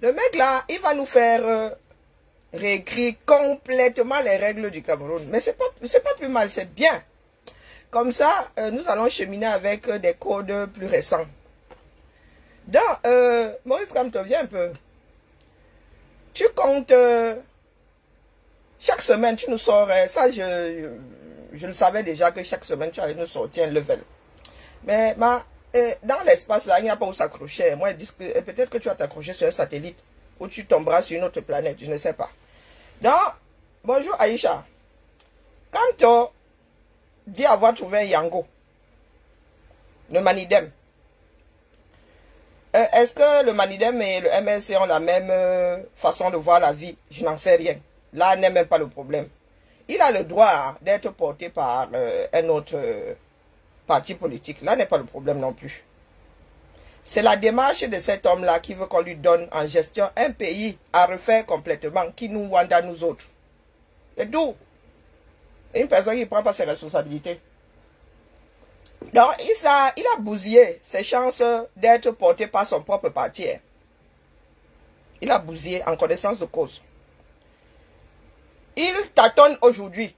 Le mec là, il va nous faire réécrire complètement les règles du Cameroun. Mais c'est pas plus mal, c'est bien. Comme ça, nous allons cheminer avec des codes plus récents. Donc, Maurice Kamto, viens un peu. Tu comptes... chaque semaine, tu nous sors... ça, je le savais déjà que chaque semaine, tu allais nous sortir un level. Mais dans l'espace, là, il n'y a pas où s'accrocher. Moi, peut-être que tu vas t'accrocher sur un satellite ou tu tomberas sur une autre planète, je ne sais pas. Donc, bonjour Aïcha. Kamto dit avoir trouvé un Yango, le Manidem. Est-ce que le Manidem et le MLC ont la même façon de voir la vie? Je n'en sais rien. Là, n'est même pas le problème. Il a le droit d'être porté par un autre parti politique. Là n'est pas le problème non plus. C'est la démarche de cet homme-là qui veut qu'on lui donne en gestion un pays à refaire complètement, qui nous wanda à nous autres. Et d'où? Une personne qui ne prend pas ses responsabilités. Donc, il a bousillé ses chances d'être porté par son propre parti. Il a bousillé en connaissance de cause. Il tâtonne aujourd'hui.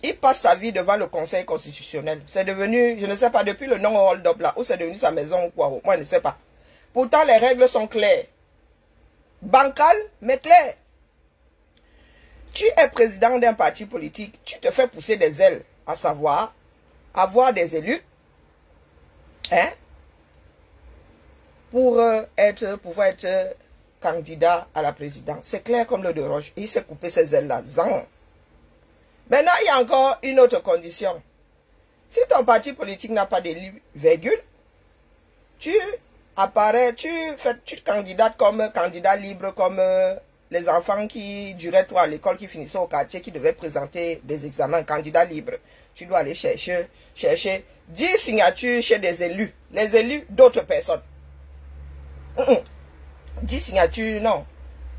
Il passe sa vie devant le Conseil constitutionnel. C'est devenu, je ne sais pas, depuis le non-hold-up là, ou c'est devenu sa maison ou quoi, moi je ne sais pas. Pourtant, les règles sont claires. Bancales, mais claires. Tu es président d'un parti politique, tu te fais pousser des ailes, à savoir, avoir des élus, hein, pour pouvoir être candidat à la présidence. C'est clair comme l'eau de roche. Il s'est coupé ses ailes-là. Zan. Maintenant, il y a encore une autre condition. Si ton parti politique n'a pas d'élu, virgule, tu apparais, tu te candidates comme candidat libre, comme les enfants qui duraient toi à l'école, qui finissaient au quartier, qui devaient présenter des examens, candidat libre. Tu dois aller chercher 10 signatures chez des élus, les élus d'autres personnes. 10 signatures, non.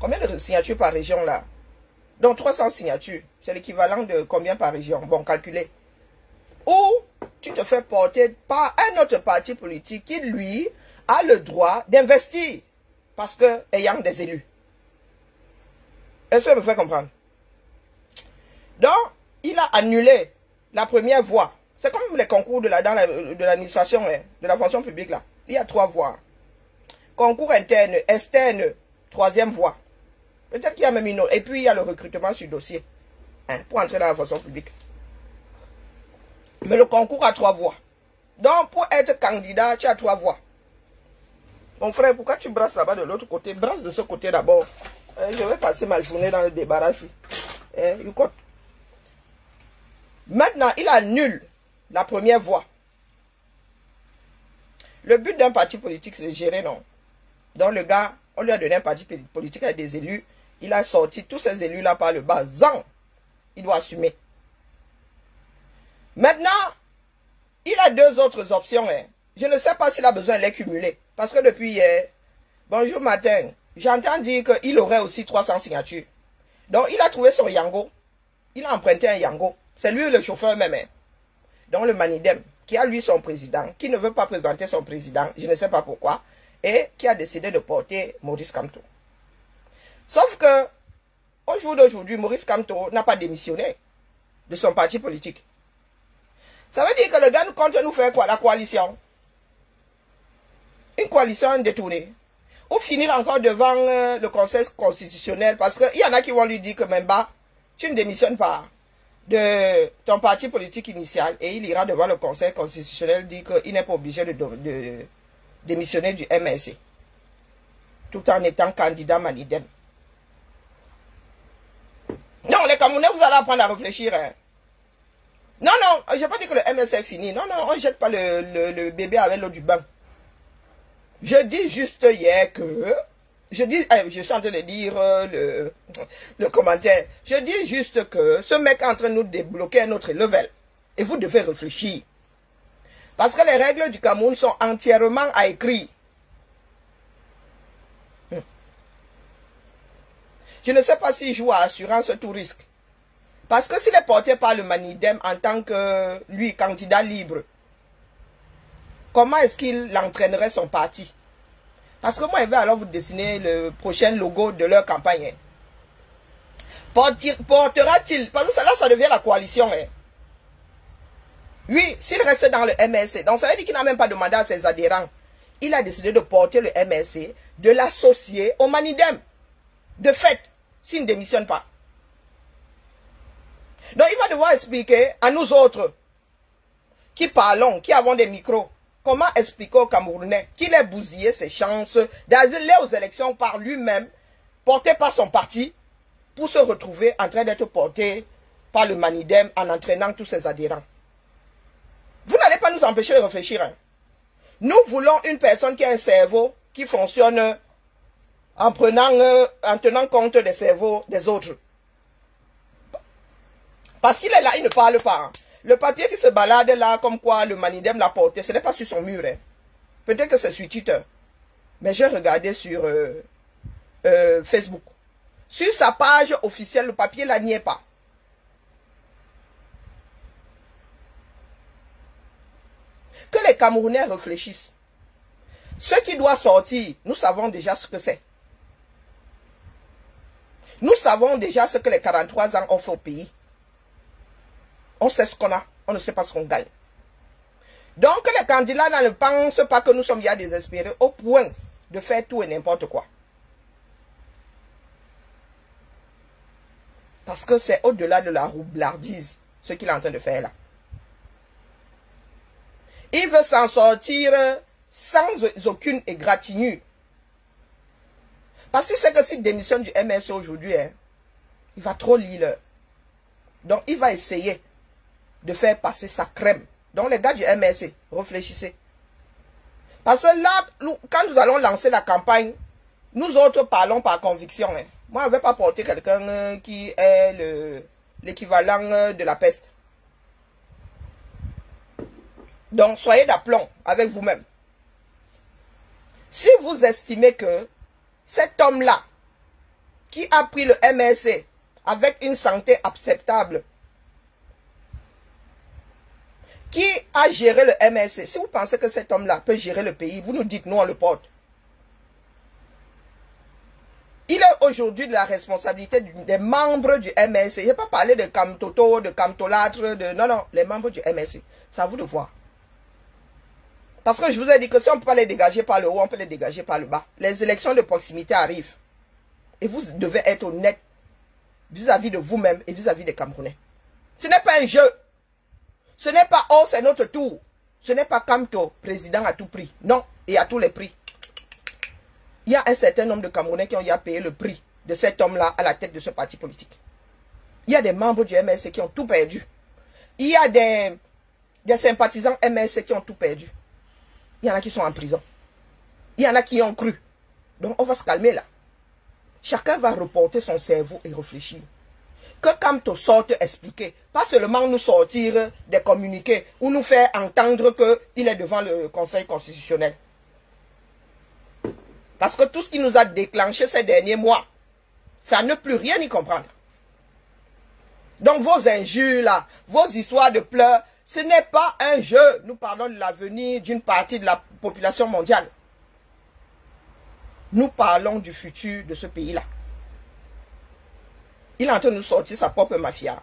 Combien de signatures par région là? Donc 300 signatures. C'est l'équivalent de combien par région? Bon, calculez. Ou tu te fais porter par un autre parti politique qui, lui, a le droit d'investir. Parce que, ayant des élus. Est-ce que ça me fait comprendre? Donc, il a annulé la première voie. C'est comme les concours de l'administration, de la fonction publique là. Il y a 3 voies. Concours interne, externe, 3e voie. Peut-être qu'il y a même une autre. Et puis, il y a le recrutement sur dossier. Hein, pour entrer dans la fonction publique. Mais le concours a 3 voies. Donc, pour être candidat, tu as 3 voies. Mon frère, pourquoi tu brasses là-bas de l'autre côté? Brasse de ce côté d'abord. Je vais passer ma journée dans le débarras. Maintenant, il annule la première voie. Le but d'un parti politique, c'est de gérer, non? Donc, le gars, on lui a donné un parti politique avec des élus. Il a sorti tous ces élus-là par le bas. Zang! Il doit assumer. Maintenant, il a 2 autres options. Hein. Je ne sais pas s'il a besoin de les cumuler. Parce que depuis hier, bonjour matin, j'entends dire qu'il aurait aussi 300 signatures. Donc, il a trouvé son Yango. Il a emprunté un Yango. C'est lui le chauffeur même. Hein. Donc, le Manidem, qui a lui son président, qui ne veut pas présenter son président, je ne sais pas pourquoi, et qui a décidé de porter Maurice Kamto. Sauf que, au jour d'aujourd'hui, Maurice Kamto n'a pas démissionné de son parti politique. Ça veut dire que le gars compte nous faire quoi? La coalition. Une coalition détournée. Ou finir encore devant le Conseil constitutionnel, parce qu'il y en a qui vont lui dire que même bas, tu ne démissionnes pas de ton parti politique initial, et il ira devant le Conseil constitutionnel dire qu'il n'est pas obligé de démissionner du MLC, tout en étant candidat Manidem. Non, les Camerounais, vous allez apprendre à réfléchir. Hein. Non, je n'ai pas dit que le MLC est fini. Non, on ne jette pas le bébé avec l'eau du bain. Je dis juste hier que... je suis en train de dire le commentaire. Je dis juste que ce mec est en train de nous débloquer un autre level. Et vous devez réfléchir. Parce que les règles du Cameroun sont entièrement à écrire. Je ne sais pas s'il joue à assurance tout risque. Parce que s'il est porté par le Manidem en tant que lui, candidat libre, comment est-ce qu'il entraînerait son parti? Parce que moi, je vais alors vous dessiner le prochain logo de leur campagne. Portera-t-il? Parce que là, ça devient la coalition. Oui, s'il reste dans le MLC, donc ça veut dire qu'il n'a même pas demandé à ses adhérents. Il a décidé de porter le MLC, de l'associer au Manidem. De fait, s'il ne démissionne pas. Donc il va devoir expliquer à nous autres, qui parlons, qui avons des micros, comment expliquer aux Camerounais qu'il ait bousillé ses chances d'aller aux élections par lui-même, porté par son parti, pour se retrouver en train d'être porté par le Manidem en entraînant tous ses adhérents. Vous n'allez pas nous empêcher de réfléchir. Hein. Nous voulons une personne qui a un cerveau qui fonctionne en tenant compte des cerveaux des autres. Parce qu'il est là, il ne parle pas. Hein. Le papier qui se balade là, comme quoi le Manidem l'a porté, ce n'est pas sur son mur. Hein. Peut-être que c'est sur Twitter. Mais j'ai regardé sur Facebook. Sur sa page officielle, le papier là n'y est pas. Que les Camerounais réfléchissent. Ce qui doit sortir, nous savons déjà ce que c'est. Nous savons déjà ce que les 43 ans ont fait au pays. On sait ce qu'on a, on ne sait pas ce qu'on gagne. Donc les candidats ne pensent pas que nous sommes déjà désespérés au point de faire tout et n'importe quoi. Parce que c'est au-delà de la roublardise, ce qu'il est en train de faire là. Il veut s'en sortir sans aucune égratignure. Parce qu'il sait que s'il démissionne du MLC aujourd'hui, hein, il va trop lire. Donc il va essayer de faire passer sa crème. Donc les gars du MLC, réfléchissez. Parce que là, quand nous allons lancer la campagne, nous autres parlons par conviction. Hein. Moi, je ne vais pas porter quelqu'un qui est l'équivalent de la peste. Donc, soyez d'aplomb avec vous-même. Si vous estimez que cet homme-là, qui a pris le MLC avec une santé acceptable, qui a géré le MLC, si vous pensez que cet homme-là peut gérer le pays, vous nous dites, nous on le porte. Il est aujourd'hui de la responsabilité des membres du MLC. Je n'ai pas parlé de Camtoto, de Camtolâtre, non, non, les membres du MLC. C'est à vous de voir. Parce que je vous ai dit que si on ne peut pas les dégager par le haut, on peut les dégager par le bas. Les élections de proximité arrivent. Et vous devez être honnête vis-à-vis de vous-même et vis-à-vis des Camerounais. Ce n'est pas un jeu. Ce n'est pas « oh, c'est notre tour ». Ce n'est pas Camto, président à tout prix. Non, et à tous les prix. Il y a un certain nombre de Camerounais qui ont déjà payé le prix de cet homme-là à la tête de ce parti politique. Il y a des membres du MLC qui ont tout perdu. Il y a des sympathisants MLC qui ont tout perdu. Il y en a qui sont en prison. Il y en a qui ont cru. Donc on va se calmer là. Chacun va reporter son cerveau et réfléchir. Que Camto sorte expliquer. Pas seulement nous sortir des communiqués ou nous faire entendre qu'il est devant le Conseil constitutionnel. Parce que tout ce qui nous a déclenché ces derniers mois, ça ne peut rien y comprendre. Donc vos injures là, vos histoires de pleurs, ce n'est pas un jeu. Nous parlons de l'avenir d'une partie de la population mondiale. Nous parlons du futur de ce pays-là. Il est en train de nous sortir sa propre mafia.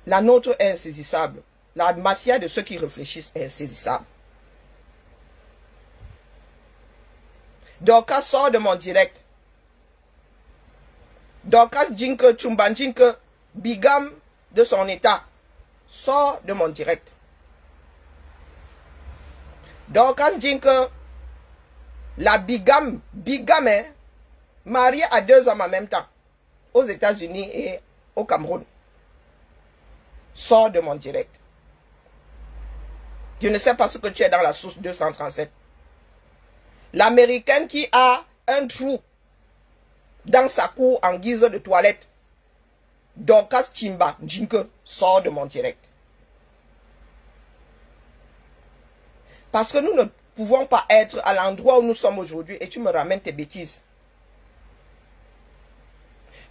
La nôtre est insaisissable. La mafia de ceux qui réfléchissent est insaisissable. Dorcas sort de mon direct. Dorcas Jinke, Chumban Jinke, Bigam de son état, sort de mon direct. Dorcas Jinke, la Bigam, hein, mariée à 2 hommes en même temps, aux États-Unis et au Cameroun, sort de mon direct. Je ne sais pas ce que tu es dans la source 237. L'Américaine qui a un trou dans sa cour en guise de toilette, Dorcas Chimba Jinke, sort de mon direct. Parce que nous ne pouvons pas être à l'endroit où nous sommes aujourd'hui et tu me ramènes tes bêtises.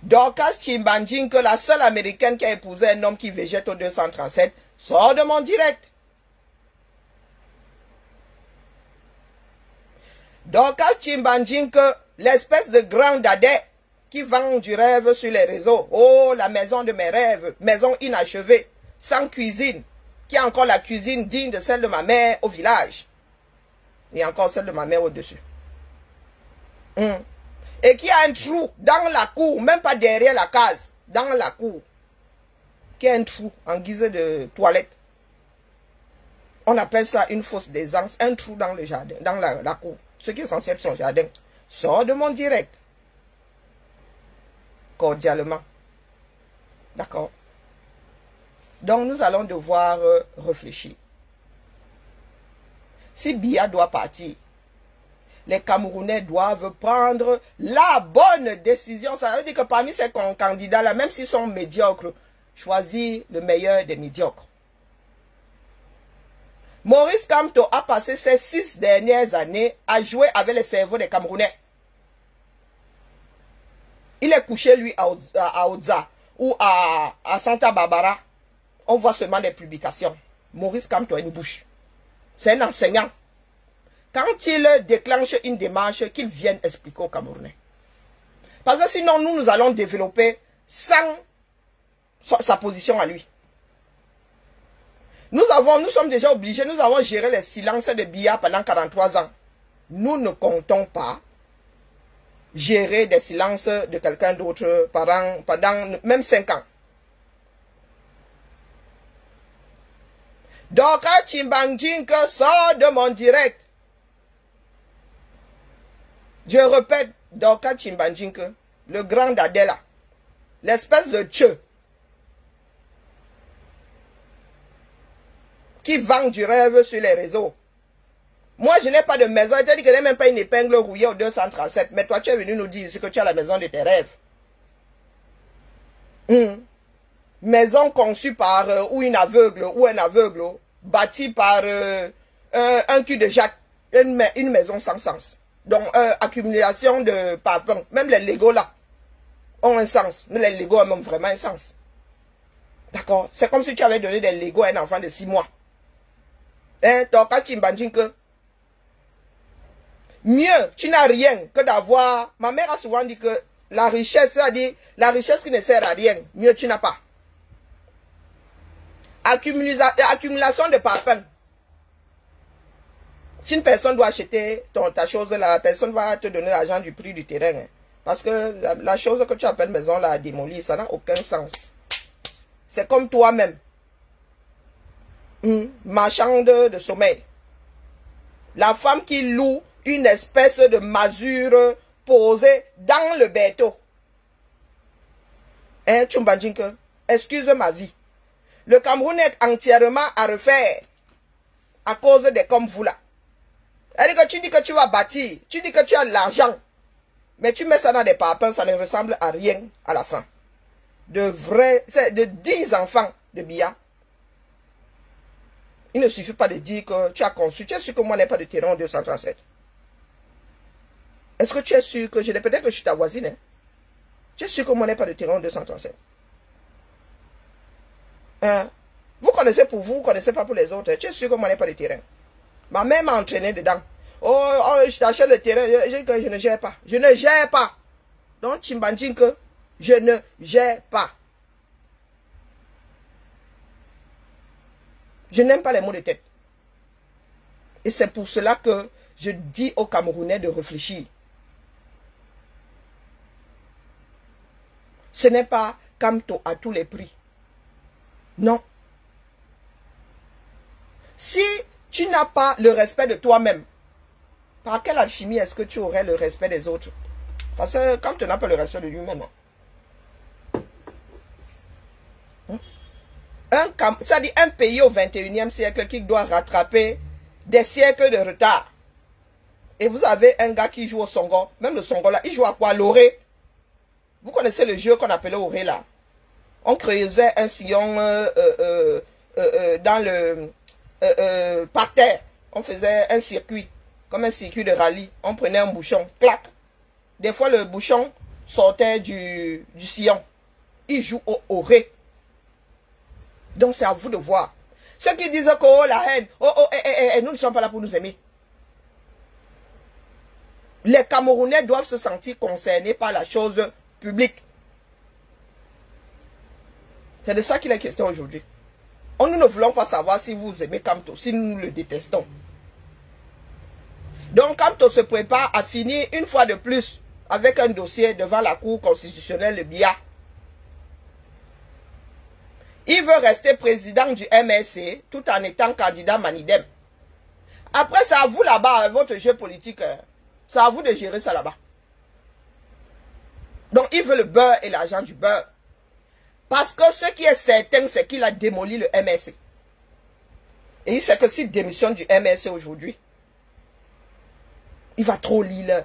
Dorcas Chimba Jinke, la seule Américaine qui a épousé un homme qui végète au 237, sort de mon direct. Donc, à Chimbanjinke, l'espèce de grand dadais qui vend du rêve sur les réseaux. Oh, la maison de mes rêves, maison inachevée, sans cuisine, qui a encore la cuisine digne de celle de ma mère au village. Et encore celle de ma mère au-dessus. Et qui a un trou dans la cour, même pas derrière la case, dans la cour. Qui a un trou en guise de toilette. On appelle ça une fosse d'aisance, un trou dans le jardin, dans la cour. Ce qui est censé être son jardin. Sors de mon direct. Cordialement. D'accord. Donc nous allons devoir réfléchir. Si Biya doit partir, les Camerounais doivent prendre la bonne décision. Ça veut dire que parmi ces candidats-là, même s'ils sont médiocres, choisir le meilleur des médiocres. Maurice Kamto a passé ces 6 dernières années à jouer avec les cerveaux des Camerounais. Il est couché, lui, à Oza ou à Santa Barbara. On voit seulement des publications. Maurice Kamto a une bouche. C'est un enseignant. Quand il déclenche une démarche, qu'il vienne expliquer aux Camerounais. Parce que sinon, nous allons développer sans sa position à lui. Nous sommes déjà obligés, nous avons géré les silences de Biya pendant 43 ans. Nous ne comptons pas gérer des silences de quelqu'un d'autre pendant même 5 ans. Donc, Chimbanjinke sort de mon direct. Je répète, Doka Chimbanjinke, le grand Adela, l'espèce de Tcheu, qui vend du rêve sur les réseaux. Moi, je n'ai pas de maison. Je t'ai dit que je n'ai même pas une épingle rouillée au 237. Mais toi, tu es venu nous dire que tu as la maison de tes rêves. Maison conçue par ou une aveugle ou un aveugle, bâtie par un cul de jatte, une maison sans sens. Donc, accumulation de papins. Même les Legos là ont un sens. Mais les Legos ont même vraiment un sens. D'accord? C'est comme si tu avais donné des Legos à un enfant de 6 mois. Hein? Donc, à Chimbanjinke, mieux, tu n'as rien que d'avoir. Ma mère a souvent dit que la richesse, c'est-à-dire la richesse qui ne sert à rien, mieux tu n'as pas. Accumulation de papins. Si une personne doit acheter ta chose, la personne va te donner l'argent du prix du terrain. Hein. Parce que la chose que tu appelles maison là démolie, ça n'a aucun sens. C'est comme toi-même. Marchande de sommeil. La femme qui loue une espèce de masure posée dans le béto. Hein, Chimbanjinke, excuse ma vie. Le Cameroun est entièrement à refaire à cause des comme vous là. Tu dis que tu vas bâtir, tu dis que tu as de l'argent, mais tu mets ça dans des papins, ça ne ressemble à rien à la fin. C'est de 10 enfants de Biya. Il ne suffit pas de dire que tu as conçu. Tu es sûr que moi, je n'ai pas de terrain en 237. Est-ce que tu es sûr que peut-être que je suis ta voisine? Hein? Tu es sûr que moi, je n'ai pas de terrain en 237? Hein? Vous connaissez pour vous, vous ne connaissez pas pour les autres. Tu es sûr que moi, je n'ai pas de terrain? Ma mère m'a entraîné dedans. Oh, je t'achète le terrain. Je ne gère pas. Je ne gère pas. Donc, Chimbanjinke, je ne gère pas. Je n'aime pas les mots de tête. Et c'est pour cela que je dis aux Camerounais de réfléchir. Ce n'est pas Kamto à tous les prix. Non. Si tu n'as pas le respect de toi-même, par quelle alchimie est-ce que tu aurais le respect des autres? Parce que quand tu n'as pas le respect de lui-même, ça dit un pays au 21e siècle qui doit rattraper des siècles de retard. Et vous avez un gars qui joue au Songo, même le Songo là, il joue à quoi? L'oré. Vous connaissez le jeu qu'on appelait oré là? On creusait un sillon dans le par terre. On faisait un circuit, comme un circuit de rallye. On prenait un bouchon, clac. Des fois le bouchon sortait du sillon. Il joue au oré. Donc c'est à vous de voir. Ceux qui disent que oh la haine, nous ne sommes pas là pour nous aimer. Les Camerounais doivent se sentir concernés par la chose publique. C'est de ça qu'il est question aujourd'hui. Nous ne voulons pas savoir si vous aimez Kamto, si nous le détestons. Donc Kamto se prépare à finir une fois de plus avec un dossier devant la Cour constitutionnelle, le BIA. Il veut rester président du MSC tout en étant candidat Manidem. Après, c'est à vous là-bas, votre jeu politique. C'est à vous de gérer ça là-bas. Donc, il veut le beurre et l'argent du beurre. Parce que ce qui est certain, c'est qu'il a démoli le MSC. Et il sait que s'il démissionne du MSC aujourd'hui, il va trop lire.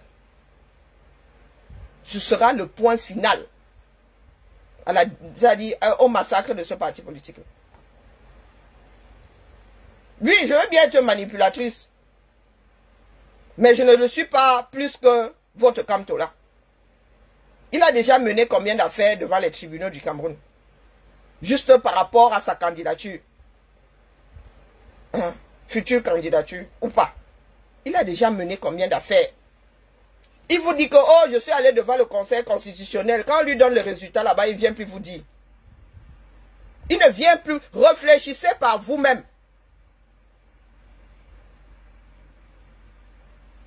Ce sera le point final au massacre de ce parti politique. Oui, je veux bien être manipulatrice. Mais je ne le suis pas plus que votre Kamto là. Il a déjà mené combien d'affaires devant les tribunaux du Cameroun? Juste par rapport à sa candidature. Future candidature ou pas. Il a déjà mené combien d'affaires? Il vous dit que, oh, je suis allé devant le Conseil constitutionnel. Quand on lui donne le résultat là-bas, il ne vient plus vous dire. Il ne vient plus. Réfléchissez par vous-même.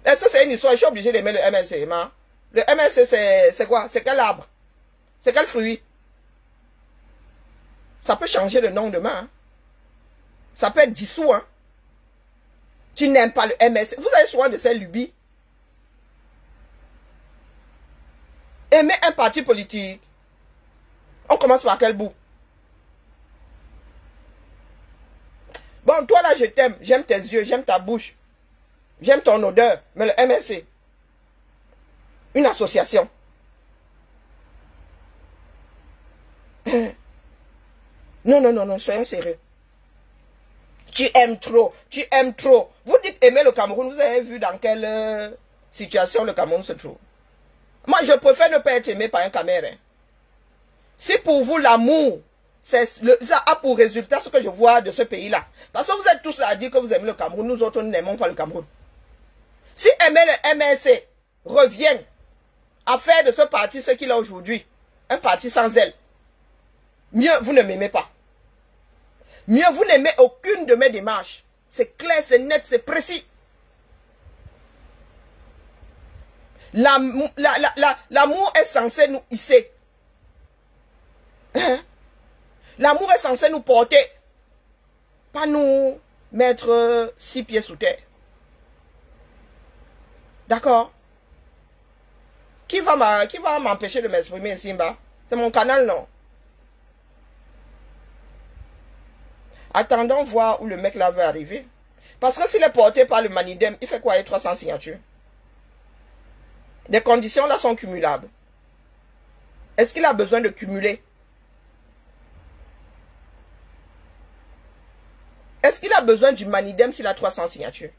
Est-ce que c'est une histoire? Je suis obligé d'aimer le MSC. Hein? Le MSC, c'est quoi? C'est quel arbre? C'est quel fruit? Ça peut changer le nom demain. Hein? Ça peut être dissous. Hein? Tu n'aimes pas le MSC. Vous avez souvent de ces lubies. Aimer un parti politique. On commence par quel bout? Bon, toi là, je t'aime. J'aime tes yeux, j'aime ta bouche. J'aime ton odeur. Mais le MSC, une association. Non, soyons sérieux. Tu aimes trop, tu aimes trop. Vous dites aimer le Cameroun, vous avez vu dans quelle situation le Cameroun se trouve. Moi, je préfère ne pas être aimé par un Cameroun. Si pour vous, l'amour, ça a pour résultat ce que je vois de ce pays-là. Parce que vous êtes tous là à dire que vous aimez le Cameroun, nous autres, nous n'aimons pas le Cameroun. Si aimer le MSC revient à faire de ce parti ce qu'il a aujourd'hui, un parti sans aile, mieux vous ne m'aimez pas. Mieux vous n'aimez aucune de mes démarches. C'est clair, c'est net, c'est précis. L'amour est censé nous hisser. Hein? L'amour est censé nous porter. Pas nous mettre 6 pieds sous terre. D'accord? Qui va m'empêcher de m'exprimer ici, Simba? C'est mon canal, non? Attendons voir où le mec là veut arriver. Parce que s'il est porté par le Manidem, il fait quoi? Il y a 300 signatures. Les conditions là sont cumulables. Est-ce qu'il a besoin de cumuler? Est-ce qu'il a besoin du Manidem s'il a 300 signatures?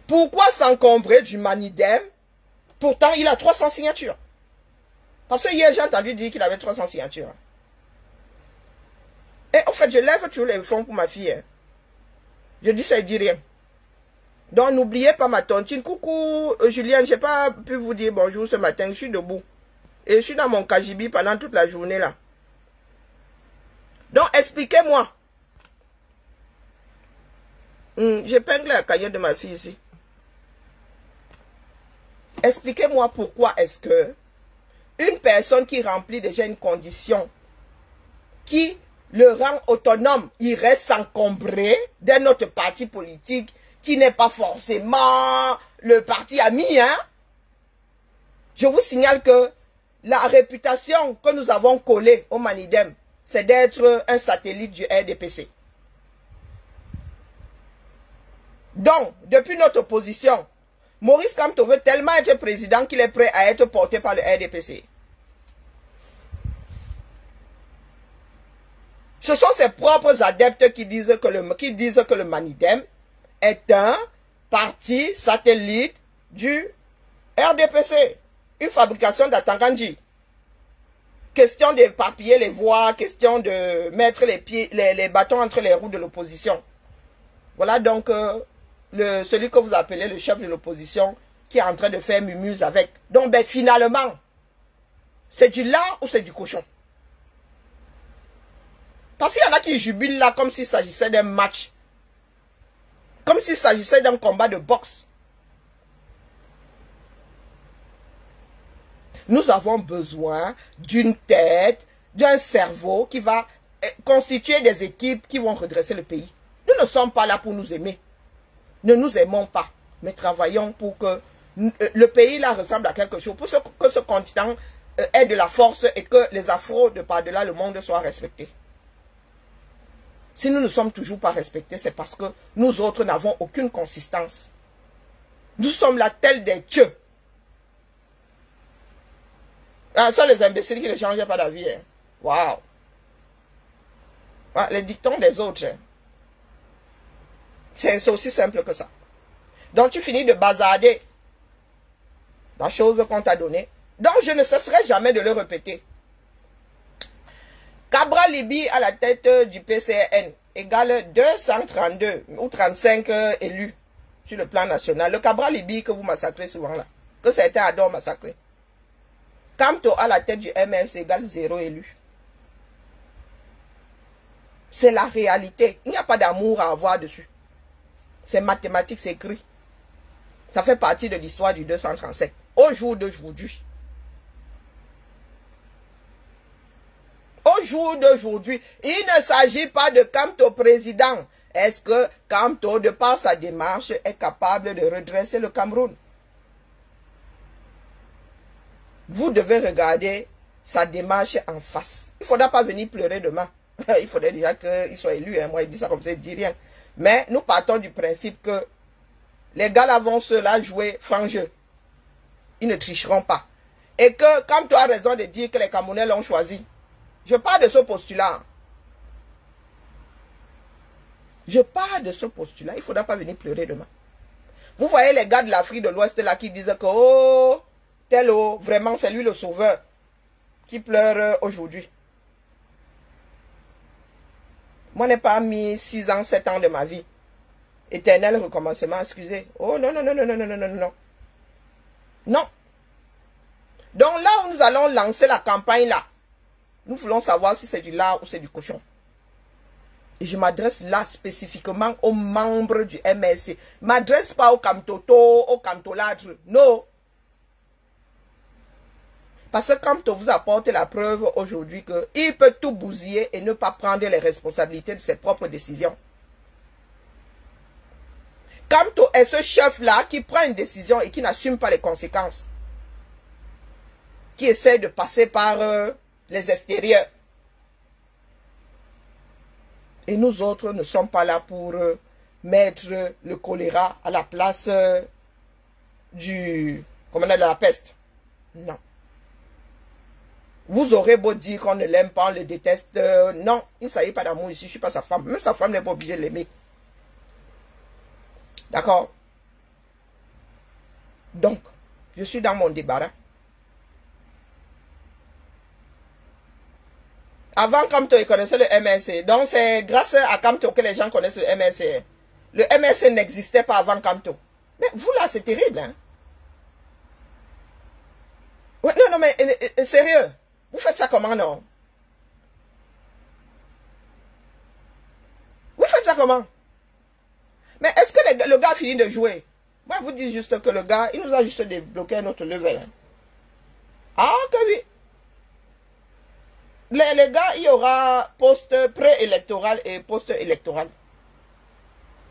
Pourquoi s'encombrer du Manidem? Pourtant, il a 300 signatures. Parce que hier, j'ai entendu dire qu'il avait 300 signatures. Et en fait, je lève toujours les fonds pour ma fille. Hein. Je dis ça, il dit rien. Donc, n'oubliez pas ma tontine. Coucou, Julienne, je n'ai pas pu vous dire bonjour ce matin. Je suis debout. Et je suis dans mon Kajibi pendant toute la journée là. Donc, expliquez-moi. J'épingle la cahier de ma fille ici. Expliquez-moi pourquoi est-ce que une personne qui remplit déjà une condition qui le rend autonome, il reste encombré d'un autre parti politique qui n'est pas forcément le parti ami, hein? Je vous signale que la réputation que nous avons collée au Manidem, c'est d'être un satellite du RDPC. Donc, depuis notre position, Maurice Kamto veut tellement être président qu'il est prêt à être porté par le RDPC. Ce sont ses propres adeptes qui disent que le Manidem est un parti satellite du RDPC. Une fabrication d'Atangandji. Question d'éparpiller les voix, question de mettre les bâtons entre les roues de l'opposition. Voilà donc celui que vous appelez le chef de l'opposition, qui est en train de faire mumuse avec. Donc, ben, finalement, c'est du lard ou c'est du cochon? Parce qu'il y en a qui jubilent là comme s'il s'agissait d'un match. Comme s'il s'agissait d'un combat de boxe. Nous avons besoin d'une tête, d'un cerveau qui va constituer des équipes qui vont redresser le pays. Nous ne sommes pas là pour nous aimer. Ne nous aimons pas, mais travaillons pour que le pays là ressemble à quelque chose, pour que ce continent ait de la force et que les afros de par-delà le monde soient respectés. Si nous ne sommes toujours pas respectés, c'est parce que nous autres n'avons aucune consistance. Nous sommes là tels des dieux. Ah, ce sont les imbéciles qui ne changent pas d'avis. Hein. Waouh. Ah, les dictons des autres. Hein. C'est aussi simple que ça. Donc tu finis de bazarder la chose qu'on t'a donnée. Donc je ne cesserai jamais de le répéter. Cabral Libye à la tête du PCN égale 232 ou 35 élus sur le plan national. Le Cabral Libye que vous massacrez souvent là, que certains adorent massacrer. Kamto à la tête du MS égale 0 élus. C'est la réalité. Il n'y a pas d'amour à avoir dessus. C'est mathématique, c'est écrit. Ça fait partie de l'histoire du 237. Au jour d'aujourd'hui. Au jour d'aujourd'hui, il ne s'agit pas de Kamto président. Est-ce que Kamto, de par sa démarche, est capable de redresser le Cameroun? Vous devez regarder sa démarche en face. Il ne faudra pas venir pleurer demain. Il faudrait déjà qu'il soit élu. Hein. Moi, il dit ça comme ça, il ne dit rien. Mais nous partons du principe que les gars là vont ceux-là jouer franc jeu. Ils ne tricheront pas. Et que, comme tu as raison de dire que les Camerounais l'ont choisi, je parle de ce postulat. Je parle de ce postulat. Il ne faudra pas venir pleurer demain. Vous voyez les gars de l'Afrique de l'Ouest là qui disent que, oh, tel oh, vraiment c'est lui le sauveur qui pleure aujourd'hui. Moi, je n'ai pas mis 6 ans, 7 ans de ma vie. Éternel recommencement, excusez. Oh non, non, non, non, non, non, non, non, non. Non. Donc là où nous allons lancer la campagne là, nous voulons savoir si c'est du lard ou c'est du cochon. Et je m'adresse là spécifiquement aux membres du MSC. Je ne m'adresse pas aux Kamtoto, aux Kamtoladres. Non. Parce que Kamto vous apporte la preuve aujourd'hui qu'il peut tout bousiller et ne pas prendre les responsabilités de ses propres décisions. Kamto est ce chef-là qui prend une décision et qui n'assume pas les conséquences. Qui essaie de passer par les extérieurs. Et nous autres ne sommes pas là pour mettre le choléra à la place de la peste. Non. Vous aurez beau dire qu'on ne l'aime pas, on le déteste. Non, il ne s'agit pas d'amour ici, je ne suis pas sa femme. Même sa femme n'est pas obligée de l'aimer. D'accord? Donc, je suis dans mon débarras. Avant Kamto, ils connaissaient le MSC. Donc, c'est grâce à Kamto que les gens connaissent le MSC. Le MSC n'existait pas avant Kamto. Mais vous là, c'est terrible, hein? Ouais, non, non, mais sérieux. Vous faites ça comment, non? Vous faites ça comment? Mais est-ce que le gars a fini de jouer? Moi, je vous dis juste que le gars, il nous a juste débloqué un autre level. Hein. Ah, que oui. Les gars, il y aura poste préélectoral et post-électoral.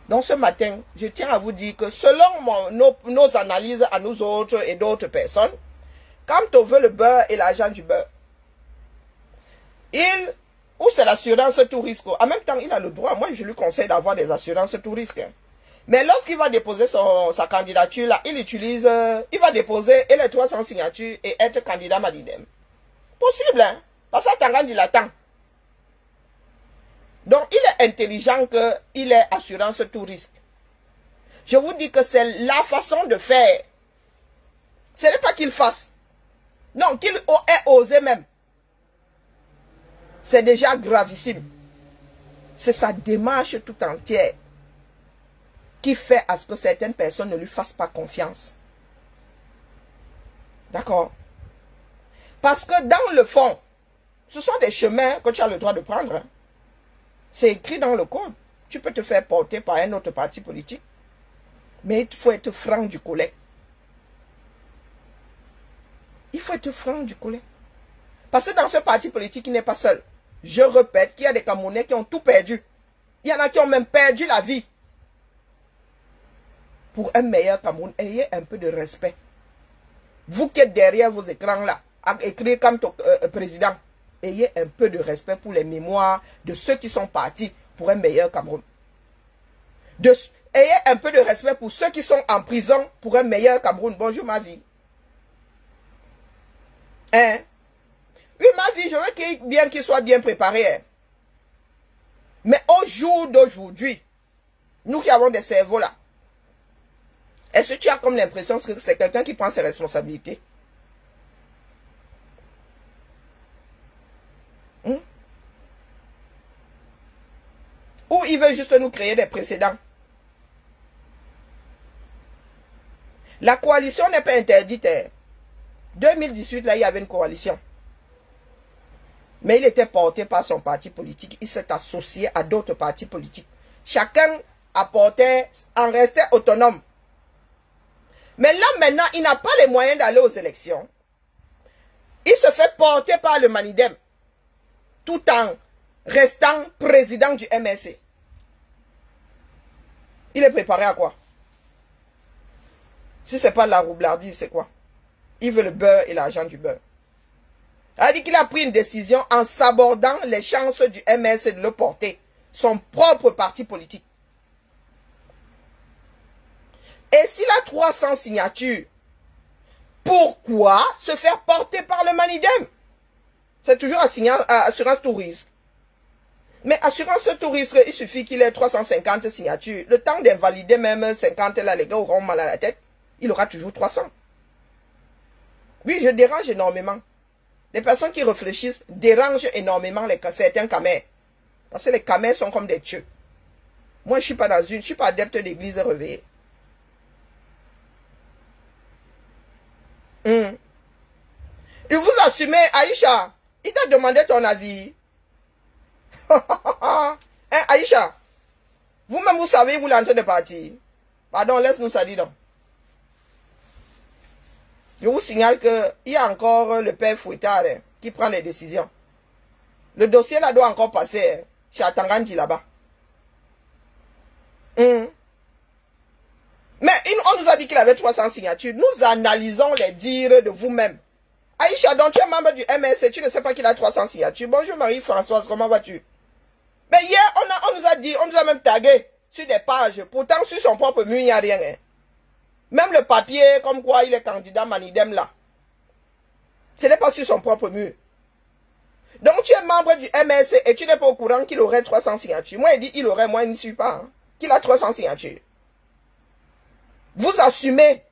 Donc ce matin, je tiens à vous dire que selon nos analyses à nous autres et d'autres personnes, quand on veut le beurre et l'argent du beurre, ou c'est l'assurance tout risque. En même temps, il a le droit. Moi, je lui conseille d'avoir des assurances tout risque. Mais lorsqu'il va déposer sa candidature, là, il va déposer et les 300 signatures et être candidat Malidem. Possible, hein? Parce que Tangan, il attend. Donc, il est intelligent qu'il ait assurance tout risque. Je vous dis que c'est la façon de faire. Ce n'est pas qu'il fasse. Non, qu'il ait osé même. C'est déjà gravissime. C'est sa démarche tout entière qui fait à ce que certaines personnes ne lui fassent pas confiance. D'accord? Parce que dans le fond, ce sont des chemins que tu as le droit de prendre. C'est écrit dans le code. Tu peux te faire porter par un autre parti politique. Mais il faut être franc du collet. Il faut être franc du collet. Parce que dans ce parti politique, il n'est pas seul. Je répète qu'il y a des Camerounais qui ont tout perdu. Il y en a qui ont même perdu la vie. Pour un meilleur Cameroun, ayez un peu de respect. Vous qui êtes derrière vos écrans là, à écrire comme président, ayez un peu de respect pour les mémoires de ceux qui sont partis pour un meilleur Cameroun. Ayez un peu de respect pour ceux qui sont en prison pour un meilleur Cameroun. Bonjour ma vie. Hein? Oui, ma vie, je veux qu'il soit bien préparé. Hein? Mais au jour d'aujourd'hui, nous qui avons des cerveaux là, est-ce que tu as comme l'impression que c'est quelqu'un qui prend ses responsabilités? Ou il veut juste nous créer des précédents? La coalition n'est pas interdite. 2018, là, il y avait une coalition. Mais il était porté par son parti politique. Il s'est associé à d'autres partis politiques. Chacun apportait, en restait autonome. Mais là, maintenant, il n'a pas les moyens d'aller aux élections. Il se fait porter par le Manidem, tout en restant président du MSC. Il est préparé à quoi? Si ce n'est pas la roublardise, c'est quoi? Il veut le beurre et l'argent du beurre. Il a dit qu'il a pris une décision en sabordant les chances du MSC de le porter. Son propre parti politique. Et s'il a 300 signatures, pourquoi se faire porter par le Manidem? C'est toujours assurance tourisme. Mais assurance tourisme, il suffit qu'il ait 350 signatures. Le temps d'invalider même 50, là, les gars auront mal à la tête. Il aura toujours 300. Oui, je dérange énormément. Les personnes qui réfléchissent dérangent énormément certains camers. Parce que les camers sont comme des dieux. Moi, je ne suis pas adepte d'église réveillée. Et vous assumez, Aïcha, il t'a demandé ton avis. Hein, Aïcha, vous-même vous savez, vous l'entrez de partir. Pardon, laisse-nous ça dire donc. Je vous signale qu'il y a encore le père Fouettard qui prend les décisions. Le dossier là doit encore passer chez Atangandi là-bas. Mais on nous a dit qu'il avait 300 signatures. Nous analysons les dires de vous-même. Aïcha, donc tu es membre du MSC, tu ne sais pas qu'il a 300 signatures. Bonjour Marie-Françoise, comment vas-tu? Mais hier, on nous a dit, on nous a même tagué sur des pages. Pourtant, sur son propre mur, il n'y a rien. Hein. Même le papier, comme quoi il est candidat Manidem là. Ce n'est pas sur son propre mur. Donc tu es membre du MSC et tu n'es pas au courant qu'il aurait 300 signatures. Moi, il dit il aurait, moi, il ne suis pas. Hein, qu'il a 300 signatures. Vous assumez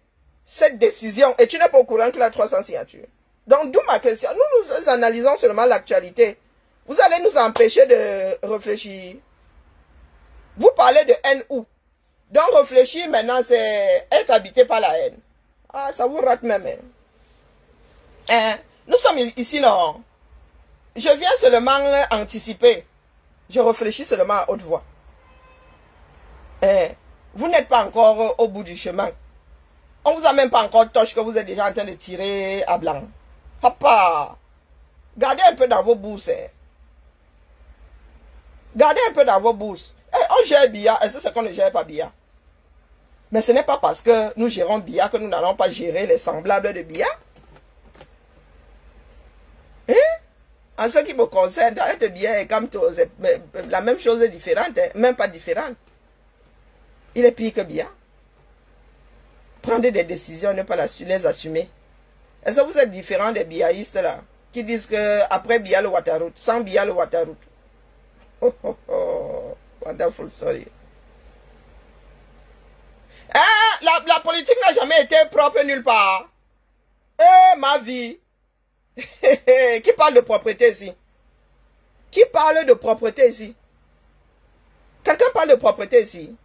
cette décision et tu n'es pas au courant qu'il a 300 signatures. Donc, d'où ma question. Nous analysons seulement l'actualité. Vous allez nous empêcher de réfléchir. Vous parlez de haine où? Donc, réfléchir maintenant, c'est être habité par la haine. Ah, ça vous rate même. Hein? Nous sommes ici, non? Je viens seulement anticiper. Je réfléchis seulement à haute voix. Hein? Vous n'êtes pas encore au bout du chemin. On vous a même pas encore torché que vous êtes déjà en train de tirer à blanc. Papa, gardez un peu dans vos bourses. Hein. Gardez un peu dans vos bourses. On gère BIA, est-ce que c'est qu'on ne gère pas BIA? Mais ce n'est pas parce que nous gérons BIA que nous n'allons pas gérer les semblables de BIA. Hein? En ce qui me concerne, être BIA et comme la même chose est différente, hein? Même pas différente. Il est pire que BIA. Prendre des décisions, ne pas les assumer. Est-ce que vous êtes différent des biaïstes là, qui disent que après BIA le Waterroute, sans BIA le Waterroute? Oh, oh, oh. Wonderful story. La politique n'a jamais été propre nulle part. Ma vie. Qui parle de propreté ici? Qui parle de propreté ici? Quelqu'un parle de propreté ici?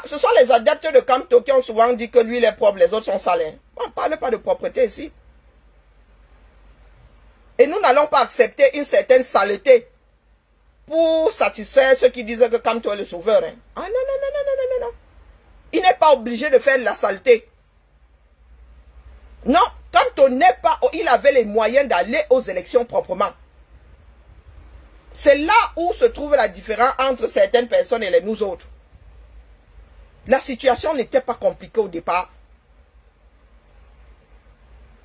ce sont les adeptes de Kamto qui ont souvent dit que lui il est propre, les autres sont sales. On ne parle pas de propreté ici. Et nous n'allons pas accepter une certaine saleté pour satisfaire ceux qui disent que Kamto est le sauveur. Hein. Ah non, non, non, non, non, non, non. Il n'est pas obligé de faire de la saleté. Non, Kamto n'est pas... Il avait les moyens d'aller aux élections proprement. C'est là où se trouve la différence entre certaines personnes et les nous autres. La situation n'était pas compliquée au départ.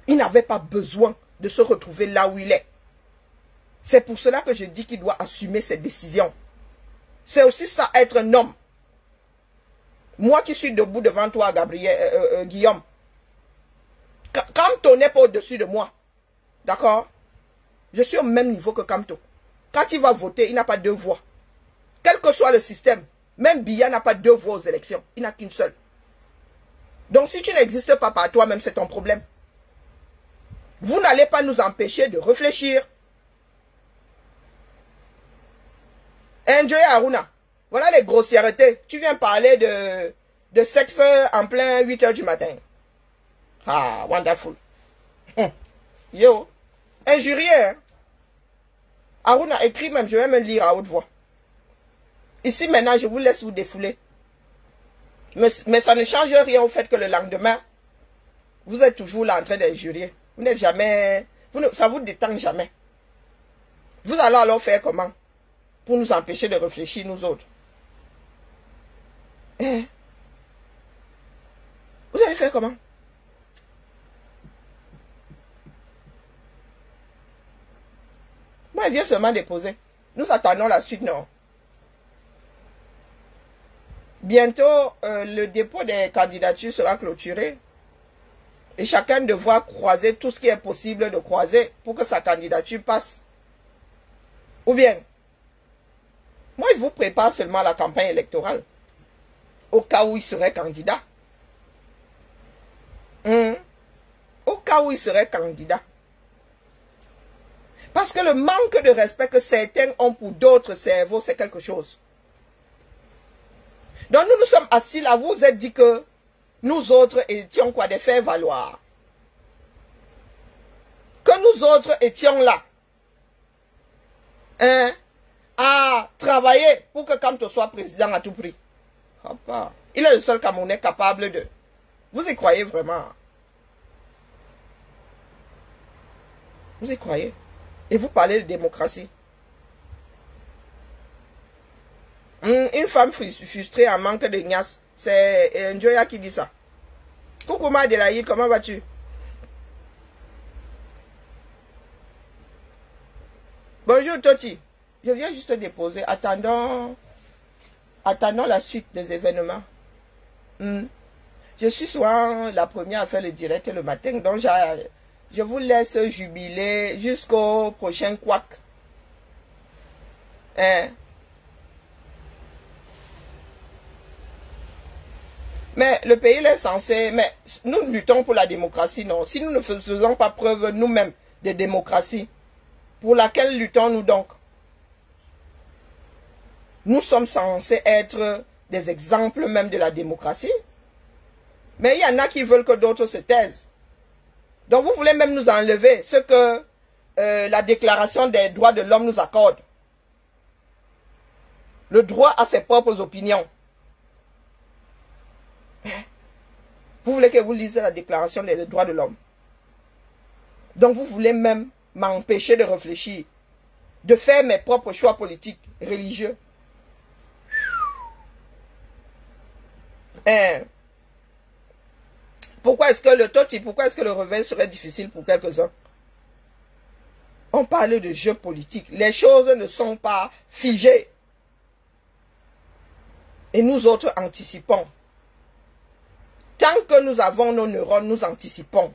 Il n'avait pas besoin de se retrouver là où il est. C'est pour cela que je dis qu'il doit assumer ses décisions. C'est aussi ça, être un homme. Moi qui suis debout devant toi, Guillaume, Kamto n'est pas au-dessus de moi. D'accord? Je suis au même niveau que Kamto. Quand il va voter, il n'a pas deux voix. Quel que soit le système, même Biya n'a pas deux voix aux élections. Il n'a qu'une seule. Donc si tu n'existes pas par toi-même, c'est ton problème. Vous n'allez pas nous empêcher de réfléchir. Enjoy Aruna. Voilà les grossièretés. Tu viens parler de sexe en plein 8 h du matin. Ah, wonderful. Yo. Injurier. Hein? Aruna écrit même, je vais me lire à haute voix. Ici maintenant, je vous laisse vous défouler. Mais ça ne change rien au fait que le lendemain, vous êtes toujours là en train d'injurier. Vous n'êtes jamais... ça vous détend jamais. Vous allez alors faire comment? Pour nous empêcher de réfléchir, nous autres. Hein? Vous allez faire comment? Moi, il vient seulement déposer. Nous attendons la suite, non? Bientôt, le dépôt des candidatures sera clôturé. Et chacun devra croiser tout ce qui est possible de croiser pour que sa candidature passe. Ou bien, moi, il vous prépare seulement la campagne électorale. Au cas où il serait candidat. Au cas où il serait candidat. Parce que le manque de respect que certains ont pour d'autres cerveaux, c'est quelque chose. Donc nous sommes assis là, vous vous êtes dit que nous autres étions quoi, des faire valoir. Que nous autres étions là. Hein, à travailler pour que Kamto soit président à tout prix. Papa, il est le seul Camerounais capable de... Vous y croyez vraiment? Vous y croyez? Et vous parlez de démocratie. Une femme frustrée en manque de gnas. C'est Njoya qui dit ça. Coucou Madelaïde, comment vas-tu? Bonjour Toti. Je viens juste déposer. Attendons la suite des événements. Je suis souvent la première à faire le direct le matin. Donc je vous laisse jubiler jusqu'au prochain couac. Hein? Mais le pays est censé... Mais nous luttons pour la démocratie, non? Si nous ne faisons pas preuve nous-mêmes de démocratie, pour laquelle luttons-nous donc? Nous sommes censés être des exemples même de la démocratie. Mais il y en a qui veulent que d'autres se taisent. Donc vous voulez même nous enlever ce que la déclaration des droits de l'homme nous accorde. Le droit à ses propres opinions. Vous voulez que vous lisez la déclaration des droits de l'homme. Donc vous voulez même m'empêcher de réfléchir, de faire mes propres choix politiques, religieux. Pourquoi est-ce que le Toti, pourquoi est-ce que le réveil serait difficile pour quelques-uns? On parle de jeux politiques. Les choses ne sont pas figées. Et nous autres anticipons. Tant que nous avons nos neurones, nous anticipons.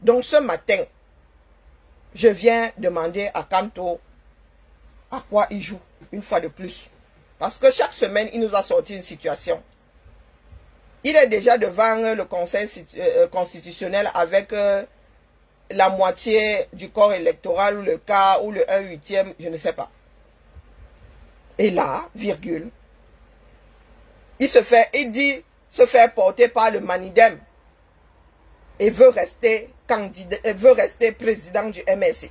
Donc ce matin, je viens demander à Kamto à quoi il joue, une fois de plus. Parce que chaque semaine, il nous a sorti une situation. Il est déjà devant le Conseil constitutionnel avec la moitié du corps électoral, ou le quart, ou le 1/8, je ne sais pas. Et là, virgule, il dit se faire porter par le Manidem et veut rester candidat, veut rester président du MSC.